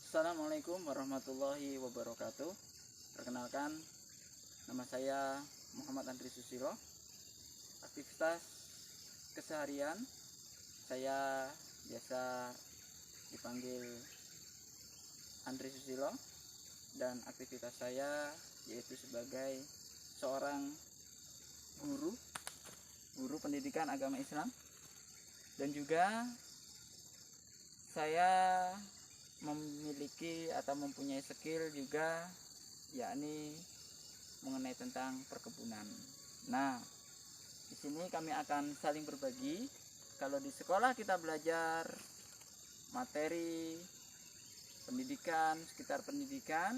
Assalamualaikum warahmatullahi wabarakatuh. Perkenalkan, nama saya Muhammad Andri Susilo. Aktivitas keseharian saya biasa dipanggil Andri Susilo, dan aktivitas saya yaitu sebagai seorang guru pendidikan agama Islam, dan juga saya memiliki atau mempunyai skill juga, yakni mengenai tentang perkebunan. Nah, di sini kami akan saling berbagi. Kalau di sekolah kita belajar materi pendidikan, sekitar pendidikan,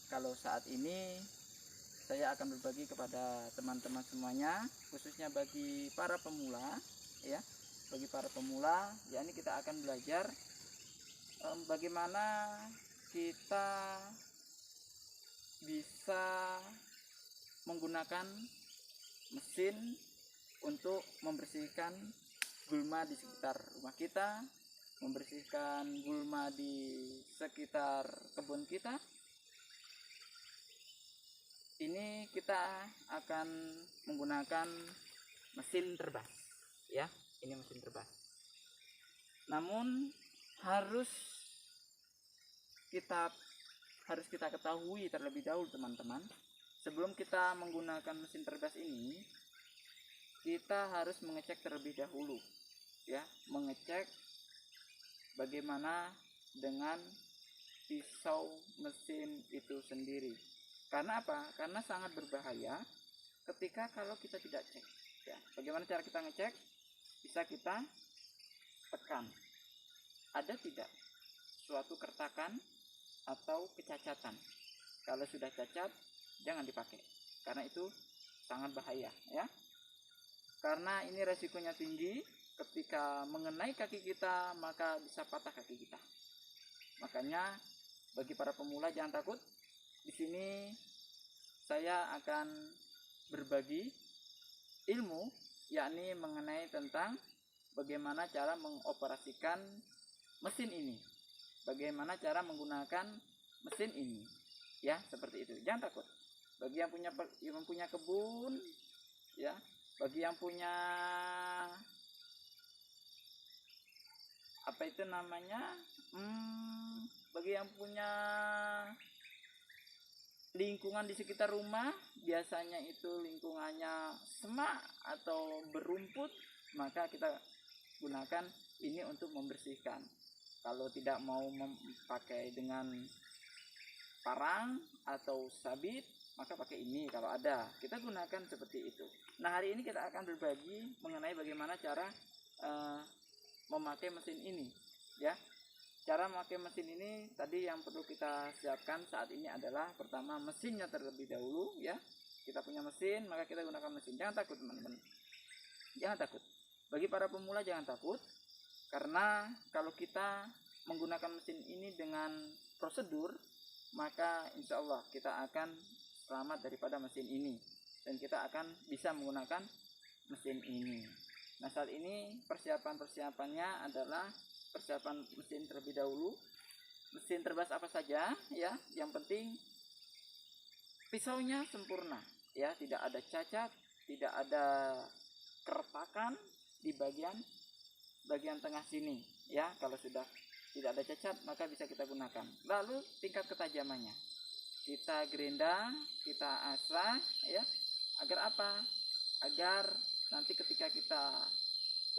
kalau saat ini saya akan berbagi kepada teman-teman semuanya, khususnya bagi para pemula, ya. Bagi para pemula, yakni kita akan belajar bagaimana kita bisa menggunakan mesin untuk membersihkan gulma di sekitar rumah kita, membersihkan gulma di sekitar kebun kita. Ini kita akan menggunakan mesin terbas, ya. Ini mesin terbas. Namun harus kita ketahui terlebih dahulu, teman-teman, sebelum kita menggunakan mesin terbas ini, kita harus mengecek terlebih dahulu, ya, mengecek bagaimana dengan pisau mesin itu sendiri. Karena apa? Karena sangat berbahaya ketika kalau kita tidak cek, ya. Bagaimana cara kita ngecek? Bisa kita tekan, ada tidak suatu kertakan atau kecacatan. Kalau sudah cacat, jangan dipakai, karena itu sangat bahaya, ya. Karena ini resikonya tinggi, ketika mengenai kaki kita maka bisa patah kaki kita. Makanya bagi para pemula jangan takut. Di sini saya akan berbagi ilmu, yakni mengenai tentang bagaimana cara mengoperasikan mesin ini, bagaimana cara menggunakan mesin ini, ya, seperti itu. Jangan takut. Bagi yang punya kebun, ya, bagi yang punya apa itu namanya, bagi yang punya lingkungan di sekitar rumah, biasanya itu lingkungannya semak atau berumput, maka kita gunakan ini untuk membersihkan. Kalau tidak mau memakai dengan parang atau sabit, maka pakai ini kalau ada. Kita gunakan seperti itu. Nah, hari ini kita akan berbagi mengenai bagaimana cara memakai mesin ini, ya. Cara memakai mesin ini tadi yang perlu kita siapkan saat ini adalah pertama mesinnya terlebih dahulu, ya. Kita punya mesin, maka kita gunakan mesin. Jangan takut, teman-teman. Jangan takut. Bagi para pemula jangan takut, karena kalau kita menggunakan mesin ini dengan prosedur, maka insya Allah kita akan selamat daripada mesin ini, dan kita akan bisa menggunakan mesin ini. Nah, saat ini persiapannya adalah persiapan mesin terlebih dahulu. Mesin terbas apa saja, ya, yang penting pisaunya sempurna, ya, tidak ada cacat, tidak ada keretakan di bagian tengah sini, ya. Kalau sudah tidak ada cacat maka bisa kita gunakan. Lalu tingkat ketajamannya kita gerinda, kita asah, ya. Agar apa? Agar nanti ketika kita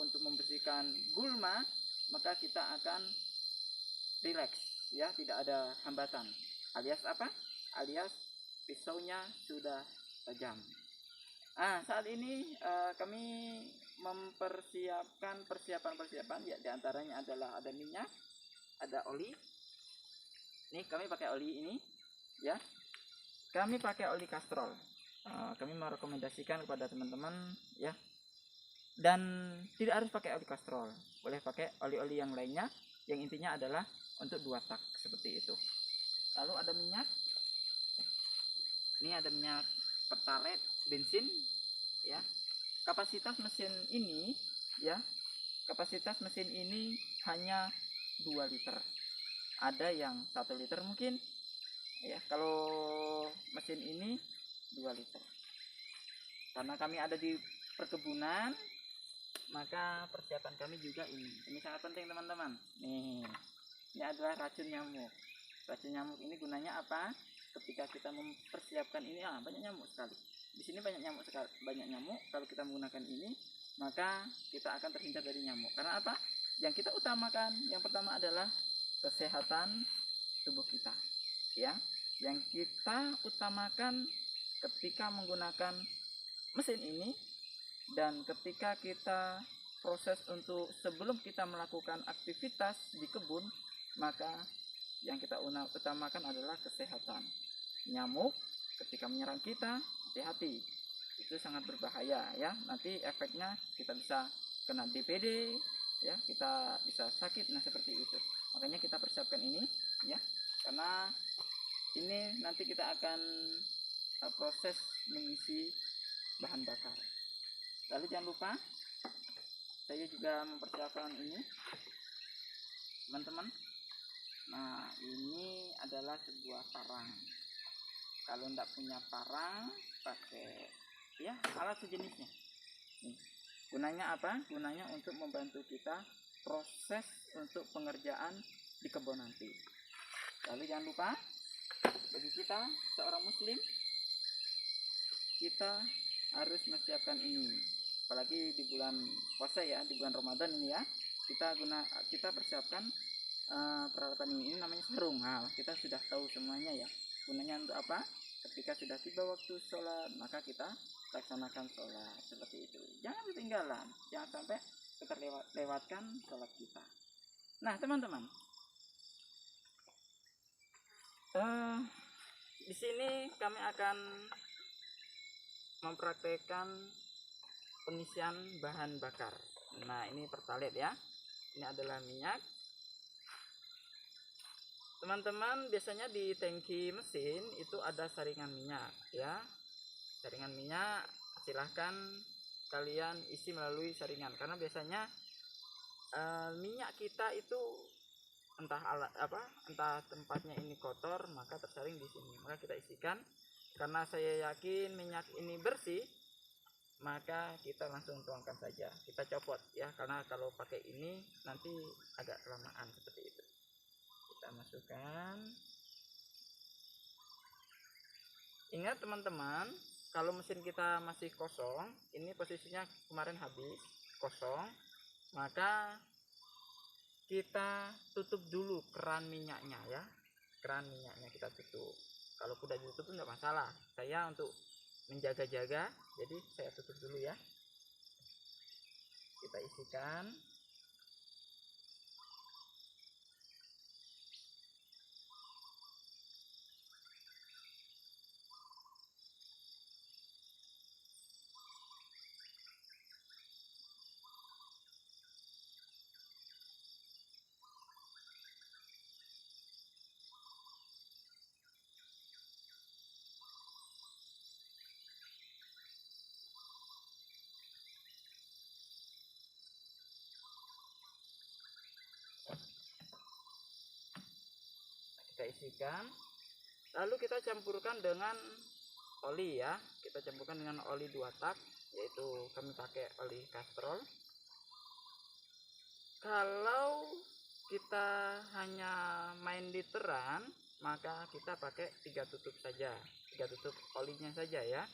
untuk membersihkan gulma, maka kita akan rileks, ya, tidak ada hambatan. Alias apa? Alias pisaunya sudah tajam. Nah, saat ini kami mempersiapkan persiapan, ya, diantaranya adalah ada minyak, ada oli. Nih kami pakai oli ini, ya. Kami pakai oli kastrol. Kami merekomendasikan kepada teman-teman, ya. Dan tidak harus pakai oli kastrol, boleh pakai oli-oli yang lainnya, yang intinya adalah untuk 2 tak seperti itu. Lalu ada minyak. Ini ada minyak pertalite bensin, ya. Kapasitas mesin ini, ya, kapasitas mesin ini hanya 2 liter. ada yang 1 liter mungkin ya, kalau mesin ini 2 liter. Karena kami ada di perkebunan, maka persiapan kami juga ini sangat penting teman-teman. Nih, ini adalah racun nyamuk. Racun nyamuk ini gunanya apa? Ketika kita mempersiapkan ini, banyak nyamuk sekali. Di sini banyak nyamuk sekali, banyak nyamuk. Kalau kita menggunakan ini, maka kita akan terhindar dari nyamuk. Karena apa? Yang kita utamakan, yang pertama adalah kesehatan tubuh kita, ya. Yang kita utamakan ketika menggunakan mesin ini, dan ketika kita proses untuk sebelum kita melakukan aktivitas di kebun, maka yang kita utamakan adalah kesehatan. Nyamuk ketika menyerang kita, hati-hati, itu sangat berbahaya ya. Nanti efeknya kita bisa kena DPD ya, kita bisa sakit, nah seperti itu. Makanya kita persiapkan ini ya, karena ini nanti kita akan proses mengisi bahan bakar. Lalu jangan lupa saya juga mempersiapkan ini teman-teman. Nah, ini adalah sebuah parang. Kalau tidak punya parang, pakai ya alat sejenisnya. Nih, gunanya apa? Gunanya untuk membantu kita proses untuk pengerjaan di kebun nanti. Lalu jangan lupa, bagi kita seorang muslim, kita harus mempersiapkan ini. Apalagi di bulan puasa ya, di bulan Ramadan ini ya, kita persiapkan peralatan ini namanya sarung. Nah, kita sudah tahu semuanya ya. Gunanya untuk apa? Ketika sudah tiba waktu sholat, maka kita laksanakan sholat seperti itu. Jangan ketinggalan, jangan sampai kita lewatkan sholat kita. Nah teman-teman, di sini kami akan mempraktekkan pengisian bahan bakar. Nah, ini pertalite ya. Ini adalah minyak. Teman-teman, biasanya di tangki mesin itu ada saringan minyak ya. Saringan minyak silahkan kalian isi melalui saringan, karena biasanya minyak kita itu entah tempatnya ini kotor, maka tersaring di sini. Maka kita isikan. Karena saya yakin minyak ini bersih, maka kita langsung tuangkan saja. Kita copot ya, karena kalau pakai ini nanti agak kelamaan seperti itu. Kita masukkan. Ingat teman-teman, kalau mesin kita masih kosong, ini posisinya kemarin habis kosong, maka kita tutup dulu keran minyaknya ya. Keran minyaknya kita tutup. Kalau sudah ditutup enggak masalah. Saya untuk menjaga-jaga, jadi saya tutup dulu ya. Kita isikan. Kita isikan, lalu kita campurkan dengan oli ya. Kita campurkan dengan oli 2 tak, yaitu kami pakai oli kastrol. Kalau kita hanya main literan, maka kita pakai 3 tutup saja, 3 tutup olinya saja ya.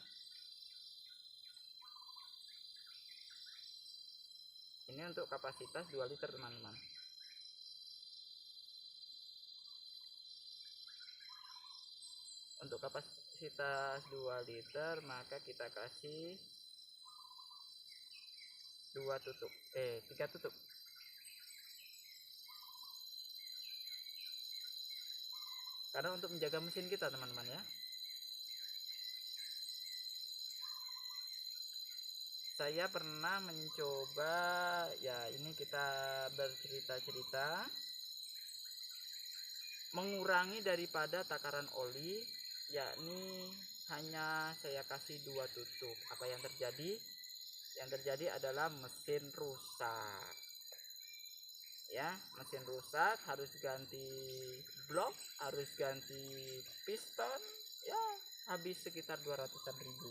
Ini untuk kapasitas 2 liter teman-teman. Untuk kapasitas 2 liter, maka kita kasih 3 tutup. Karena untuk menjaga mesin kita teman-teman ya. Saya pernah mencoba ya, ini kita bercerita-cerita, mengurangi daripada takaran oli, yakni hanya saya kasih 2 tutup. Apa yang terjadi? Yang terjadi adalah mesin rusak. ya, mesin rusak harus ganti blok, harus ganti piston, ya habis sekitar 200-an ribu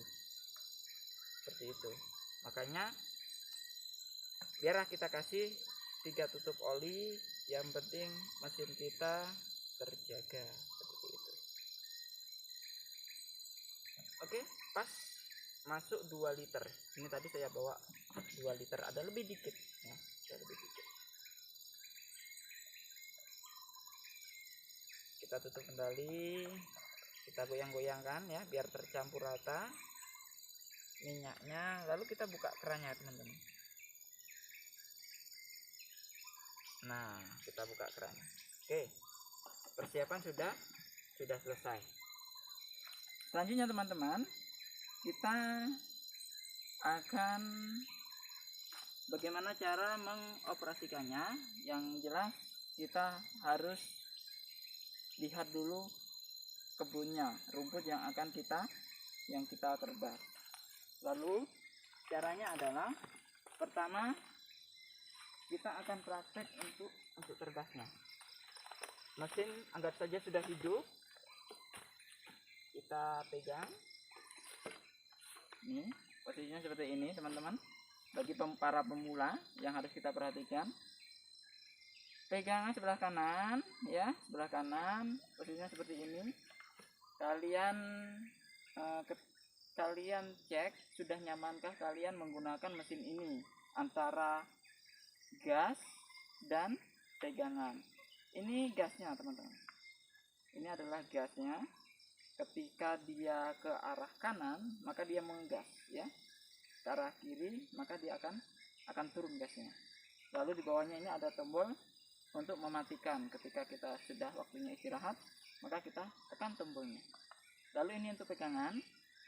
seperti itu. Makanya biarlah kita kasih 3 tutup oli, yang penting mesin kita terjaga seperti itu. Oke, pas masuk 2 liter. Ini tadi saya bawa 2 liter, ada lebih dikit ya, ada lebih dikit. Kita tutup kembali, kita goyang-goyangkan ya biar tercampur rata minyaknya, lalu kita buka kerannya teman-teman. Nah, kita buka kerannya. Oke, persiapan sudah selesai. Selanjutnya teman-teman, kita akan bagaimana cara mengoperasikannya. Yang jelas kita harus lihat dulu kebunnya, rumput yang akan kita terbas. Lalu caranya adalah, pertama kita akan praktek untuk terbasnya. Mesin anggap saja sudah hidup, kita pegang. Ini posisinya seperti ini teman-teman. Bagi para pemula yang harus kita perhatikan, pegangan sebelah kanan ya, sebelah kanan posisinya seperti ini. Kalian cek sudah nyamankah kalian menggunakan mesin ini antara gas dan pegangan. Ini gasnya teman-teman, ini adalah gasnya. Ketika dia ke arah kanan maka dia menggas ya, ke arah kiri maka dia akan turun gasnya. Lalu di bawahnya ini ada tombol untuk mematikan. Ketika kita sudah waktunya istirahat maka kita tekan tombolnya. Lalu ini untuk pegangan,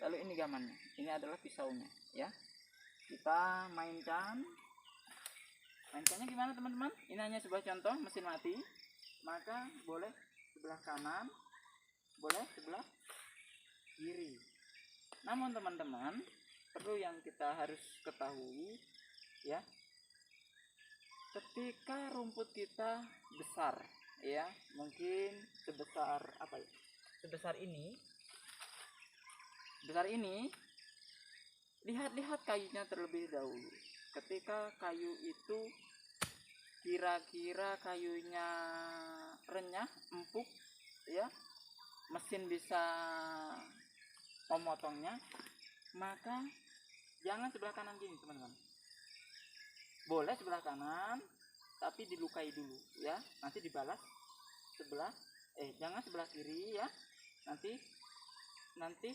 lalu ini gamannya, ini adalah pisaunya ya. Kita mainkannya gimana teman-teman? Ini hanya sebuah contoh mesin mati, maka boleh sebelah kanan, boleh sebelah kiri. Namun teman-teman, perlu yang kita harus ketahui ya, ketika rumput kita besar ya, mungkin sebesar sebesar ini, lihat kayunya terlebih dahulu. Ketika kayu itu kira-kira kayunya renyah, empuk ya, mesin bisa memotongnya, maka jangan sebelah kanan gini teman-teman. Boleh sebelah kanan tapi dilukai dulu ya, nanti dibalas jangan sebelah kiri ya, nanti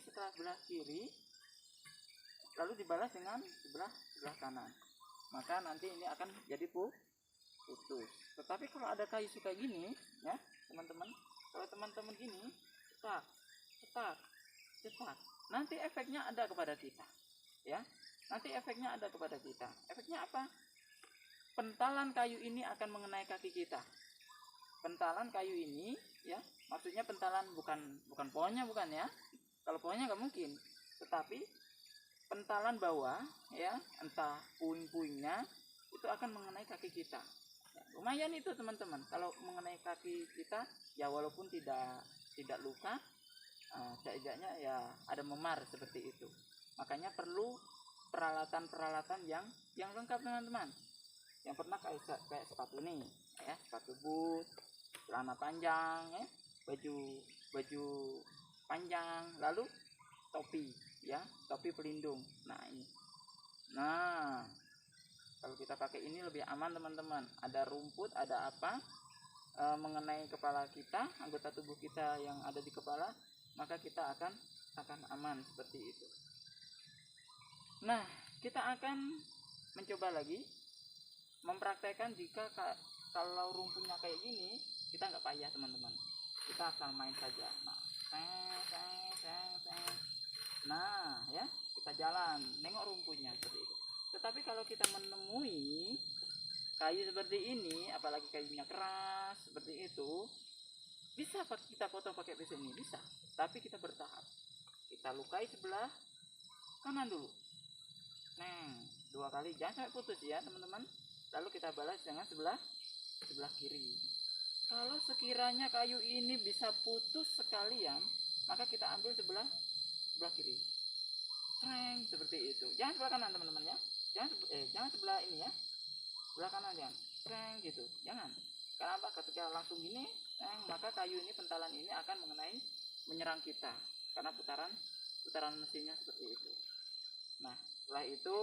setelah sebelah kiri lalu dibalas dengan sebelah kanan, maka nanti ini akan jadi putus. Tetapi kalau ada kayu suka gini ya teman-teman, kalau teman-teman gini cetak, nanti efeknya ada kepada kita ya, efeknya apa? Pentalan kayu ini akan mengenai kaki kita. Pentalan kayu ini ya, maksudnya pentalan bukan pohonnya, bukan ya, kalau pohonnya nggak mungkin, tetapi pentalan bawah ya, entah puing-puingnya itu akan mengenai kaki kita ya, lumayan itu teman-teman. Kalau mengenai kaki kita ya, walaupun tidak luka, setidaknya ya ada memar seperti itu. Makanya perlu peralatan yang lengkap teman-teman. Yang pernah kayak sepatu nih ya, sepatu boot, celana panjang ya, baju panjang, lalu topi ya, topi pelindung. Nah kalau kita pakai ini lebih aman teman-teman. Ada rumput, ada apa mengenai kepala kita, anggota tubuh kita yang ada di kepala, maka kita akan aman seperti itu. Nah, kita akan mencoba lagi mempraktekkan jika kalau rumputnya kayak gini, kita nggak payah teman-teman, kita asal main saja. Nah ya, kita jalan nengok rumputnya seperti itu. Tetapi kalau kita menemui kayu seperti ini, apalagi kayunya keras seperti itu, bisa kita potong pakai pisau ini, bisa, tapi kita bertahap. Kita lukai sebelah kanan dulu, 2 kali, jangan sampai putus ya teman-teman. Lalu kita balas dengan sebelah sebelah kiri. Kalau sekiranya kayu ini bisa putus sekalian, maka kita ambil sebelah kiri. Seperti itu. Jangan sebelah kanan teman-teman ya. Jangan sebelah ini ya. Sebelah kanan jangan. Gitu. Jangan. Kenapa? Ketika langsung gini, maka kayu ini, pentalan ini akan menyerang kita karena putaran mesinnya seperti itu. Nah, setelah itu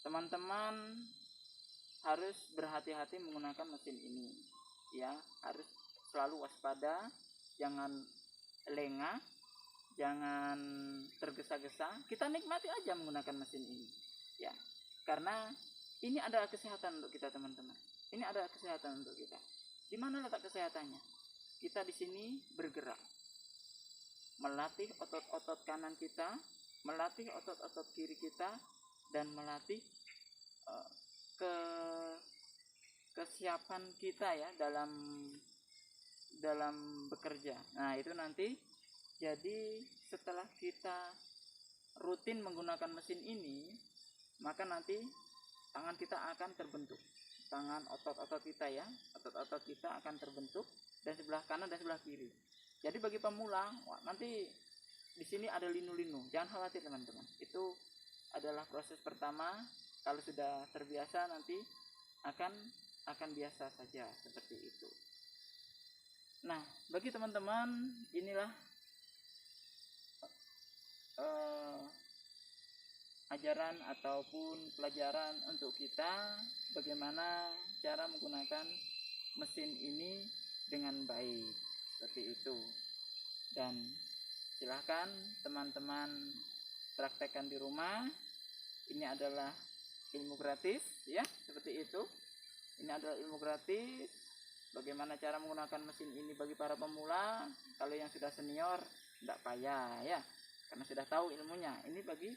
teman-teman harus berhati-hati menggunakan mesin ini ya, harus selalu waspada, jangan lengah, jangan tergesa-gesa. Kita nikmati aja menggunakan mesin ini ya, karena ini adalah kesehatan untuk kita teman-teman. Ini adalah kesehatan untuk kita. Di mana letak kesehatannya? Kita di sini bergerak, melatih otot-otot kanan kita, melatih otot-otot kiri kita, dan melatih kesiapan kita ya dalam bekerja. Nah, itu nanti jadi setelah kita rutin menggunakan mesin ini, maka nanti tangan kita akan terbentuk. Tangan otot-otot kita ya, otot-otot kita akan terbentuk dan sebelah kanan dan sebelah kiri. Jadi bagi pemula, nanti di sini ada linu-linu. Jangan khawatir teman-teman. Itu adalah proses pertama. Kalau sudah terbiasa nanti akan biasa saja seperti itu. Nah, bagi teman-teman, inilah ajaran ataupun pelajaran untuk kita bagaimana cara menggunakan mesin ini dengan baik seperti itu. Dan silahkan teman-teman praktekkan di rumah. Ini adalah ilmu gratis ya, seperti itu. Ini adalah ilmu gratis bagaimana cara menggunakan mesin ini bagi para pemula. Kalau yang sudah senior tidak payah ya, karena sudah tahu ilmunya. Ini bagi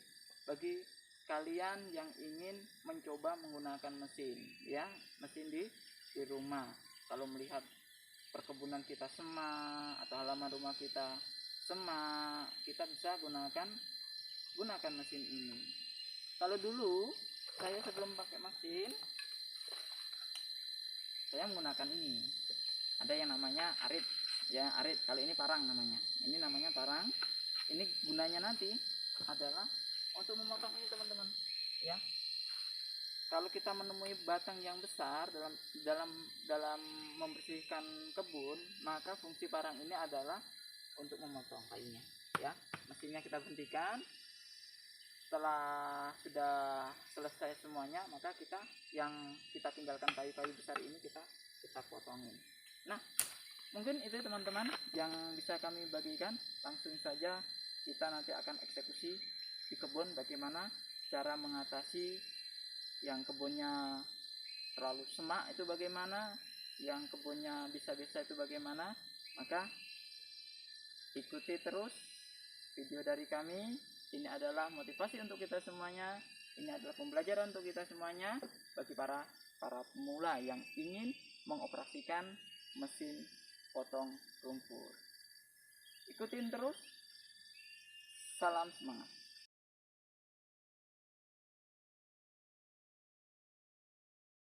kalian yang ingin mencoba menggunakan mesin ya, mesin di rumah. Kalau melihat perkebunan kita semak atau halaman rumah kita semak, kita bisa gunakan mesin ini. Kalau dulu saya sebelum pakai mesin, saya menggunakan ini. Ada yang namanya arit ya, arit. Kalau ini parang namanya. Ini namanya parang. Ini gunanya nanti adalah untuk memotong ini teman-teman ya. Kalau kita menemui batang yang besar dalam membersihkan kebun, maka fungsi parang ini adalah untuk memotong kayunya ya. Mesinnya kita berhentikan. Setelah sudah selesai semuanya, maka kita tinggalkan kayu-kayu besar ini kita potongin. Nah, mungkin itu teman-teman yang bisa kami bagikan. Langsung saja kita nanti akan eksekusi di kebun, bagaimana cara mengatasi yang kebunnya terlalu semak itu bagaimana, yang kebunnya bisa-bisa itu bagaimana. Maka ikuti terus video dari kami. Ini adalah motivasi untuk kita semuanya. Ini adalah pembelajaran untuk kita semuanya bagi para pemula yang ingin mengoperasikan mesin potong rumput. Ikutin terus. Salam semangat.